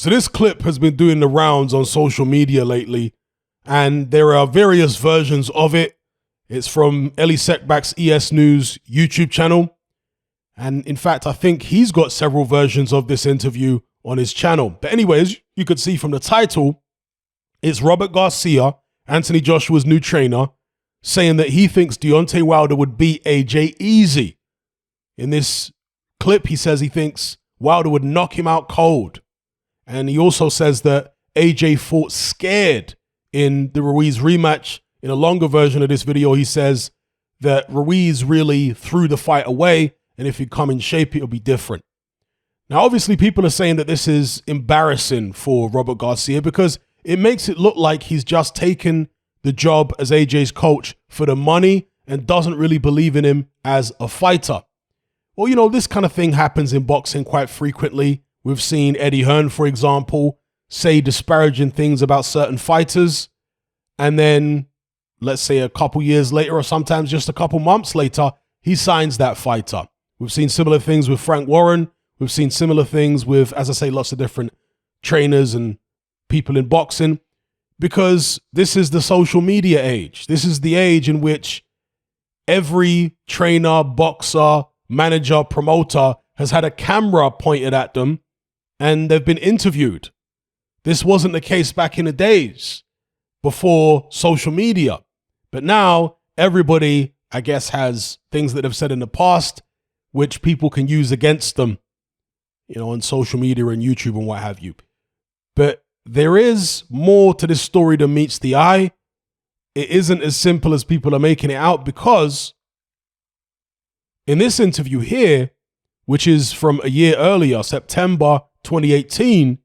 So this clip has been doing the rounds on social media lately, and there are various versions of it. It's from Eli Sekbak's ES News YouTube channel. And in fact, I think he's got several versions of this interview on his channel. But anyways, you could see from the title, it's Robert Garcia, Anthony Joshua's new trainer, saying that he thinks Deontay Wilder would beat AJ easy. In this clip, he says he thinks Wilder would knock him out cold. And he also says that AJ fought scared in the Ruiz rematch. In a longer version of this video, he says that Ruiz really threw the fight away, and if he'd come in shape, it'll be different. Now, obviously, people are saying that this is embarrassing for Robert Garcia because it makes it look like he's just taken the job as AJ's coach for the money and doesn't really believe in him as a fighter. Well, you know, this kind of thing happens in boxing quite frequently. We've seen Eddie Hearn, for example, say disparaging things about certain fighters. And then, let's say a couple years later, or sometimes just a couple months later, he signs that fighter. We've seen similar things with Frank Warren. We've seen similar things with, as I say, lots of different trainers and people in boxing, because this is the social media age. This is the age in which every trainer, boxer, manager, promoter has had a camera pointed at them and they've been interviewed. This wasn't the case back in the days before social media. But now everybody, I guess, has things that they've said in the past which people can use against them, you know, on social media and YouTube and what have you. But there is more to this story than meets the eye. It isn't as simple as people are making it out, because in this interview here, which is from a year earlier, September 2018,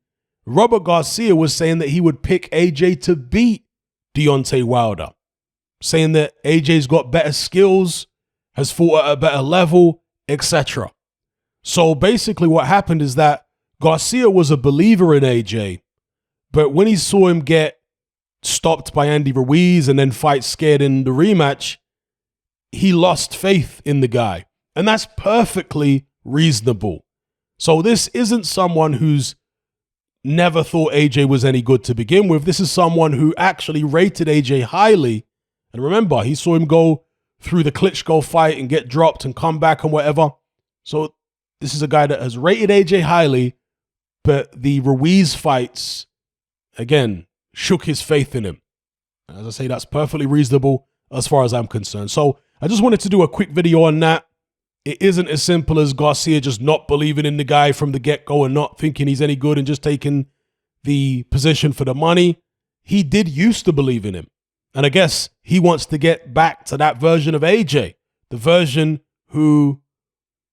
Robert Garcia was saying that he would pick AJ to beat Deontay Wilder, saying that AJ's got better skills, has fought at a better level, etc. So basically what happened is that Garcia was a believer in AJ, but when he saw him get stopped by Andy Ruiz and then fight scared in the rematch, he lost faith in the guy. And that's perfectly reasonable. So this isn't someone who's never thought AJ was any good to begin with. This is someone who actually rated AJ highly. And remember, he saw him go through the Klitschko fight and get dropped and come back and whatever. So this is a guy that has rated AJ highly, but the Ruiz fights, again, shook his faith in him. As I say, that's perfectly reasonable as far as I'm concerned. So I just wanted to do a quick video on that. It isn't as simple as Garcia just not believing in the guy from the get-go and not thinking he's any good and just taking the position for the money. He did used to believe in him. And I guess he wants to get back to that version of AJ, the version who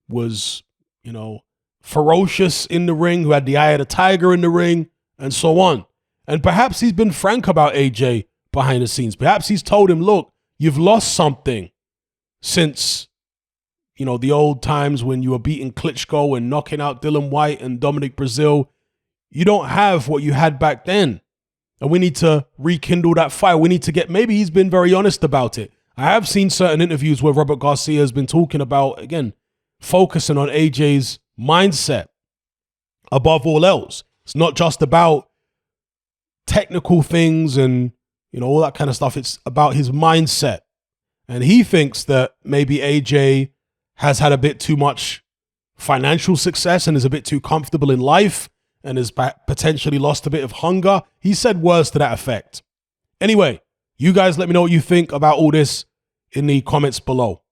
was, you know, ferocious in the ring, who had the eye of the tiger in the ring, and so on. And perhaps he's been frank about AJ behind the scenes. Perhaps he's told him, look, you've lost something since, you know, the old times when you were beating Klitschko and knocking out Dylan White and Dominic Brazil. You don't have what you had back then. And we need to rekindle that fire. We need to get, maybe he's been very honest about it. I have seen certain interviews where Robert Garcia has been talking about, again, focusing on AJ's mindset above all else. It's not just about technical things and, you know, all that kind of stuff. It's about his mindset. And he thinks that maybe AJ has had a bit too much financial success and is a bit too comfortable in life and has potentially lost a bit of hunger. He said words to that effect. Anyway, you guys let me know what you think about all this in the comments below.